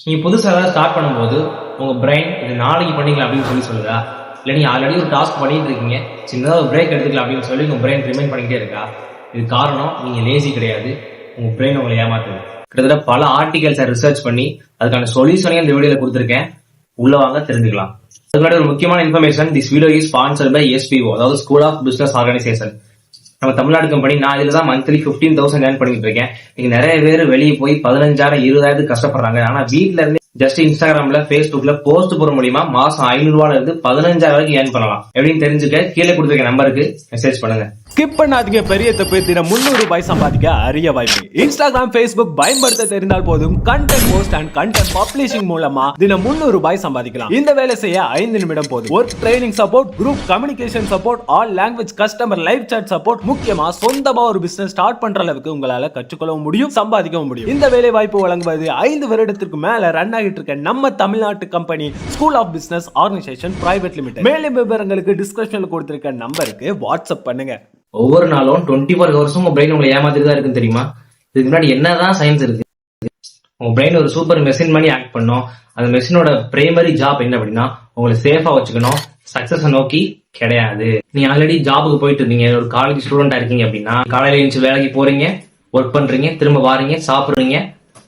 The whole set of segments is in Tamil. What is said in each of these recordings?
நீங்க புதுசா ஏதாவது ஸ்டார்ட் பண்ணும்போது உங்க பிரெயின் இது நாளைக்கு பண்ணிக்கலாம் அப்படின்னு சொல்லுதா? இல்லை நீங்க ஆல்ரெடி ஒரு டாஸ்க் பண்ணிட்டு இருக்கீங்க, சின்னதாக ஒரு பிரேக் எடுத்துக்கலாம் அப்படின்னு சொல்லி உங்க பிரெயின் ரிமைண்ட் பண்ணிக்கிட்டே இருக்கா? இது காரணம் நீங்க லேசி கிடையாது, உங்க பிரெயின் உங்களை ஏமாத்துது. கிட்டத்தட்ட பல ஆர்டிகல்ஸை ரிசர்ச் பண்ணி அதுக்கான சொல்யூஷனையும் இந்த வீடியோல கொடுத்துருக்கேன். உள்ள வாங்க தெரிஞ்சுக்கலாம். அதுக்கு ஒரு முக்கியமான information, this video is sponsored by SPO, அதாவது ஸ்கூல் ஆஃப் பிசினஸ் ஆர்கனைசேஷன். நம்ம தமிழ்நாடு கம்பெனி. நான் இதுல தான் மந்த்லி 15,000 ஏர்ன் பண்ணிட்டு இருக்கேன். நீங்க நிறைய பேர் வெளியே போய் 15,000 20,000 கஷ்டப்படுறாங்க. ஆனா வீட்டுல இருந்து ஜஸ்ட் இன்ஸ்டாகிராம்ல பேஸ்புக்ல போஸ்ட் போற மூலியமா மாசம் 500 ரூபாயில இருந்து 15,000 வரைக்கும் ஏர்ன் பண்ணலாம். எப்படின்னு தெரிஞ்சுக்க கீழே கொடுத்துருக்க நம்பருக்கு மெசேஜ் பண்ணுங்க. ஸ்கிப் பண்ணாதீங்க. பெரிய தப்பு. தினம் 300 ரூபாய் சம்பாதிக்க அரிய வாய்ப்பு. இன்ஸ்டாகிராம், Facebook பயன்படுத்த தெரிந்தால் போதும். Content post and content publishing மூலமா தினம் 300 ரூபாய் சம்பாதிக்கலாம். இந்த வேலை செய்ய 5 நிமிடம் போதும். Work training support, group communication support, all language customer live chat support, முக்கியமா சொந்தமா ஒரு பிசினஸ் ஸ்டார்ட் பண்ற அளவுக்கு உங்களால கற்றுக்கொள்ளவும் முடியும், சம்பாதிக்கவும் முடியும். இந்த வேலை வாய்ப்பு வழங்குவது 5 வருடத்திற்கு மேல ரன் ஆகிட்டு இருக்க நம்ம தமிழ்நாட்டு company school of business organisation private limited. மேலும் விவரங்களுக்கு டிஸ்கிரிப்ஷன்ல கொடுத்திருக்க நம்பருக்கு வாட்ஸ்அப் பண்ணுங்க. ஒவ்வொரு நாளும் 24 ஹவர்ஸும் உங்க பிரெயின் உங்களை ஏமாத்திட்டு தான் இருக்குன்னு தெரியுமா? இதுக்கு முன்னாடி என்னதான் சயின்ஸ் இருக்கு? உங்க பிரெயின் ஒரு சூப்பர் மெஷின் மாதிரி ஆக்ட் பண்ணும். அந்த மெஷினோட பிரைமரி ஜாப் என்ன அப்படின்னா உங்களை சேஃபா வச்சுக்கணும், சக்சஸ் நோக்கி கிடையாது. நீங்க ஆல்ரெடி ஜாபுக்கு போயிட்டு இருந்தீங்க, ஒரு காலேஜ் ஸ்டூடெண்டா இருக்கீங்க அப்படின்னா காலையில எழுந்து வேலைக்கு போறீங்க, ஒர்க் பண்றீங்க, திரும்ப வாரீங்க, சாப்பிடுறீங்க,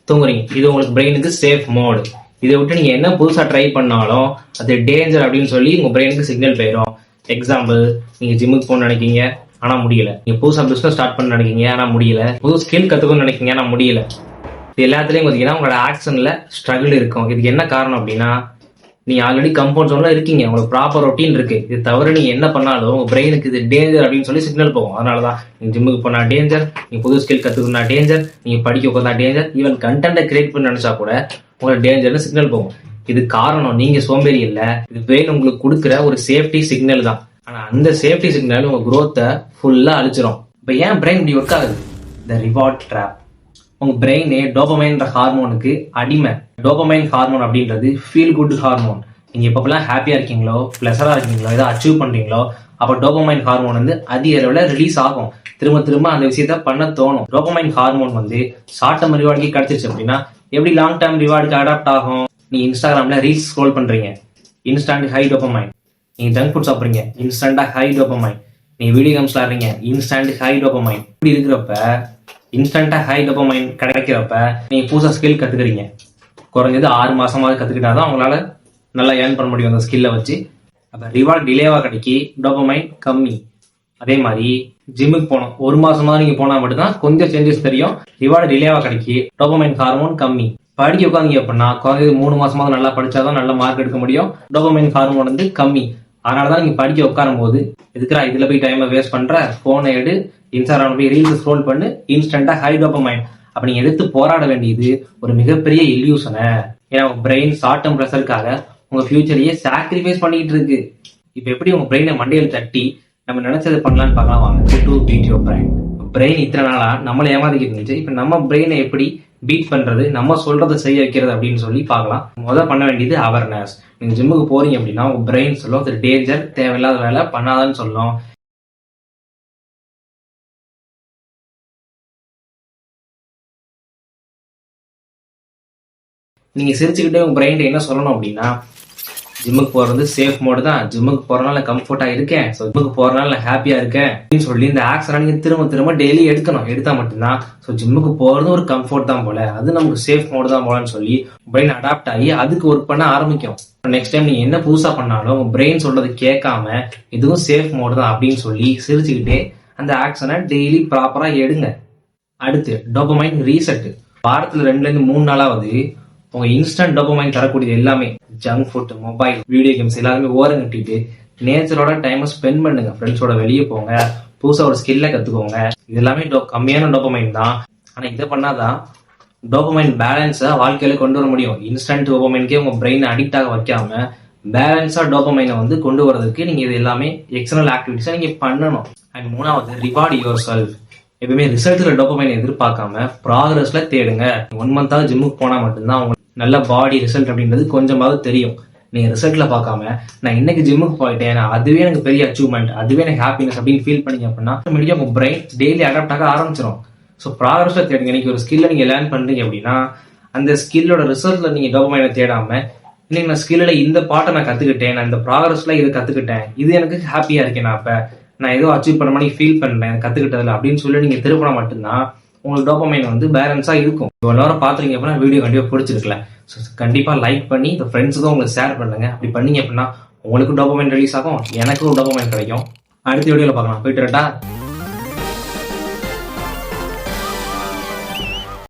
தூங்குறீங்க. இது உங்களுக்கு பிரெயினுக்கு சேஃப் மோடு. இதை விட்டு நீங்க என்ன புதுசா ட்ரை பண்ணாலும் அது டேஞ்சர் அப்படின்னு சொல்லி உங்க பிரெயினுக்கு சிக்னல் போயிடும். எக்ஸாம்பிள், நீங்க ஜிம்முக்கு போகணும்னு நினைக்கீங்க ஆனா முடியல. நீங்க புதுசா பிசினஸ் ஸ்டார்ட் பண்ண நினைக்கீங்க ஆனா முடியல. புது ஸ்கில் கத்துக்கணும்னு நினைக்கீங்க ஆனா முடியல. இது எல்லாத்துலயும் பாத்தீங்கன்னா உங்களோட ஆக்ஷன்ல ஸ்ட்ரகிள் இருக்கும். இதுக்கு என்ன காரணம் அப்படின்னா நீங்க ஆல்ரெடி கம்ஃபர்ட் ஜோன்ல இருக்கீங்க, உங்களுக்கு ப்ராப்பர் ரொட்டீன் இருக்கு. இது தவிர நீங்க என்ன பண்ணாலும் உங்க பிரெயினுக்கு இது டேஞ்சர் அப்படின்னு சொல்லி சிக்னல் போகும். அதனாலதான் நீங்க ஜிம்முக்கு போனா டேஞ்சர், நீங்க புது ஸ்கில் கத்துக்கணும்னா டேஞ்சர், நீங்க படிக்க உட்காந்தா டேஞ்சர், ஈவன் கண்டென்ட்டை கிரியேட் பண்ண நினைச்சா கூட உங்களுக்கு டேஞ்சர்னு சிக்னல் போகும். இது காரணம் நீங்க சோம்பேறி இல்ல, இது பிரெயின் உங்களுக்கு கொடுக்குற ஒரு சேஃப்டி சிக்னல் தான். ஆனா அந்த சேஃப்டி சிக்னல் உங்க குரோத்தை ஃபுல்லா அழிச்சிரும். இப்ப ஏன் பிரெயின் இப்படி ஒர்க் ஆகுது? த ரிவார்ட் ட்ராப். உங்க பிரெயினே டோபமைன்ற ஹார்மோனுக்கு அடிமை. டோபமைன் ஹார்மோன் அப்படின்றது ஃபீல் குட் ஹார்மோன். நீங்க எப்பப்பெல்லாம் ஹாப்பியா இருக்கீங்களோ, பிளஸரா இருக்கீங்களோ, ஏதோ அச்சீவ் பண்றீங்களோ, அப்ப டோபமைன் ஹார்மோன் வந்து அதிக அளவுல ரிலீஸ் ஆகும். திரும்ப திரும்ப அந்த விஷயத்த பண்ண தோணும். டோபமைன் ஹார்மோன் வந்து ஷார்ட் டேர்ம் ரிவார்டுக்கு கிடைச்சிருச்சு அப்படின்னா எப்படி லாங் டேர்ம் ரிவார்டுக்கு அடாப்ட் ஆகும்? நீங்க இன்ஸ்டாகிராம்ல ரீல்ஸ் ஸ்க்ரோல் பண்றீங்க, இன்ஸ்டன்ட் ஹை டோபமைன். நீங்க ஜங்க் ஃபுட் சாப்பிடுறீங்க, இன்ஸ்டன்டா ஹை டோபமைன். நீங்க வீடியோ கேம்ஸ் விளையாடுறீங்க, இன்ஸ்டன்ட் ஹை டோபமைன். இப்படி இருக்கிறப்ப இன்ஸ்டன்டா ஹை டோபமைன் கிடைக்கிறப்ப நீங்க புதுசா ஸ்கில் கத்துக்கிறீங்க. குறைஞ்சது 6 மாசமாவது கத்துக்கிட்டாதான் உங்களால நல்லா ஏர்ன் பண்ண முடியும் அந்த ஸ்கில்லை வச்சு. அப்ப ரிவார்ட் டிலேவா கிடைக்கி டோபமைன் கம்மி. அதே மாதிரி ஜிம்முக்கு போனோம், 1 மாசமா நீங்க போனா மட்டும்தான் கொஞ்சம் சேஞ்சஸ் தெரியும். ரிவார்டு டிலேவா கிடைக்கி டோபமைன் ஹார்மோன் கம்மி. படிக்க உட்காந்தீங்க அப்படின்னா குறைஞ்சது 3 மாசமாவது நல்லா படிச்சாதான் நல்ல மார்க் எடுக்க முடியும். டோபமைன் ஹார்மோன் வந்து கம்மி. அதனாலதான் நீங்க படிக்க உட்காரும் போது எதுக்குறா இதுல போய் டைமை வேஸ்ட் பண்ற, போனை எடு, இன்ஸ்டாகிராம் போய் ரீல்ஸ் ஸ்க்ரோல் பண்ணு, இன்ஸ்டன்டா ஹை டோபமைன். அப்ப நீங்க எடுத்து போராட வேண்டியது ஒரு மிகப்பெரிய இல்யூஷனை. ஏன்னா உங்க பிரெயின் ஷார்ட் டேர்ம் ப்ரெஷருக்காக உங்க ஃபியூச்சரையே சாக்ரிஃபைஸ் பண்ணிட்டு இருக்கு. இப்ப எப்படி உங்க பிரெயினை மண்டையில் தட்டி நம்ம நினைச்சது பண்ணலான்னு பார்க்கலாம் வாங்க. To beat your brain. Brain இத்தனை நாளா நம்மளை ஏமாத்திக்கிட்டு இருந்துச்சு. இப்ப நம்ம பிரெயினை எப்படி பீட் பண்றது, நம்ம சொல்றதை செய்ய வைக்கிறது அப்படின்னு சொல்லி பார்க்கலாம். முதல்ல பண்ண வேண்டியது அவேர்னஸ். நீங்க ஜிம்முக்கு போறீங்க அப்படின்னா உங்க பிரெயின் சொல்லும் அது டேஞ்சர், தேவையில்லாத வேலை பண்ணாதான்னு சொல்லும். நீங்க சிரிச்சுக்கிட்டே உங்க பிரெயின் என்ன சொல்லணும் அப்படின்னா ஜிம்முக்கு போறது சேஃப் மோடு தான், ஜிம்முக்கு போறனால கம்ஃபர்ட்டா இருக்கேன், ஜிம்முக்கு போறனால ஹாப்பியா இருக்கேன் அப்படின்னு சொல்லி இந்த ஆக்ஷனை நீங்க திரும்ப திரும்ப டெய்லி எடுக்கணும். எடுத்தா மட்டும்தான் ஜிம்முக்கு போறது ஒரு கம்ஃபர்ட் தான் போல, அது நமக்கு சேஃப் மோடு தான் போலன்னு சொல்லி பிரெயின் அடாப்ட் ஆகி அதுக்கு ஒர்க் பண்ண ஆரம்பிக்கும். நெக்ஸ்ட் டைம் நீங்க என்ன புதுசா பண்ணாலும் உங்க பிரெயின் சொல்றது கேட்காம இதுவும் சேஃப் மோடு தான் அப்படின்னு சொல்லி சிரிச்சுக்கிட்டே அந்த ஆக்ஷனை டெய்லி ப்ராப்பரா எடுங்க. அடுத்து டோபமைன் ரீசெட். வாரத்துல 2ல இருந்து 3 நாளாவது உங்க இன்ஸ்டன்ட் டோபமைன் தரக்கூடிய எல்லாமே junk food, mobile, video games எல்லாருமே ஓரம் கட்டிட்டு நேச்சரோட டைமை ஸ்பெண்ட் பண்ணுங்க. ஃப்ரெண்ட்ஸோட வெளியே போங்க, புதுசா ஒரு ஸ்கில்ல கத்துக்கோங்க. இது எல்லாமே கம்மியான டோபமைன் தான். ஆனா இதை பண்ணாதான் டோபமைன் பேலன்ஸா வாழ்க்கையில கொண்டு வர முடியும். இன்ஸ்டன்ட் டோபமைன்கே உங்க பிரெயின் அடிக்ட் ஆக வைக்காம பேலன்ஸா டோபமைனை வந்து கொண்டு வரதுக்கு நீங்க இது எல்லாமே எக்ஸ்டர்னல் ஆக்டிவிட்டிஸா நீங்க பண்ணணும். அண்ட் 3வது ரிவார்ட் யுவர் செல்ஃப். எப்பவுமே ரிசல்ட்ல டோபமைன் எதிர்பார்க்காம ப்ராக்ரஸ்ல தேடுங்க. 1 மந்தாவது ஜிம்முக்கு போனா மட்டும்தான் உங்களுக்கு நல்ல பாடி ரிசல்ட் அப்படின்றது கொஞ்சமாவது தெரியும். நீங்க ரிசல்ட்ல பார்க்காம நான் இன்னைக்கு ஜிம்முக்கு போயிட்டேன், அதுவே எனக்கு பெரிய அச்சீவ்மெண்ட், அதுவே எனக்கு ஹாப்பினஸ் அப்படின்னு ஃபீல் பண்ணீங்க அப்படின்னா மீடியா உங்க பிரெயின் டெய்லி அடாப்ட் ஆக ஆரம்பிச்சிடும். ஸோ ப்ராக்ரஸ்ல தேடுங்க. இன்னைக்கு ஒரு ஸ்கில்ல நீங்க லேர்ன் பண்றீங்க அப்படின்னா அந்த ஸ்கில்லோட ரிசல்ட்ல நீங்க டோபமைனை தேடாம, இன்னைக்கு நான் ஸ்கில்ல இந்த பாட்டை நான் கத்துக்கிட்டேன், நான் இந்த ப்ராக்ரஸ்ல இதை கத்துக்கிட்டேன், இது எனக்கு ஹாப்பியா இருக்கேன், நான் ஏதோ அச்சீவ் பண்ண மாதிரி ஃபீல் பண்றேன் கத்துக்கிட்டதுல அப்படின்னு சொல்லி நீங்க திருப்பினா மட்டும்தான் உங்களுக்கு டோபமைன் வந்து பேலன்ஸா இருக்கும். இவ்வளவு நேரம் பாத்துறீங்க அப்படின்னா வீடியோ கண்டிப்பா பிடிச்சிருக்கல. கண்டிப்பா லைக் பண்ணி இந்த ஃப்ரெண்ட்ஸுக்கும் உங்களுக்கு ஷேர் பண்ணுங்க. அப்படி பண்ணீங்க அப்படின்னா உங்களுக்கு டோபமைன் ரிலீஸ் ஆகும், எனக்கும் டோபமைன் கிடைக்கும். அடுத்த வீடியோல பார்க்கலாம். போயிட்டு வரட்டா?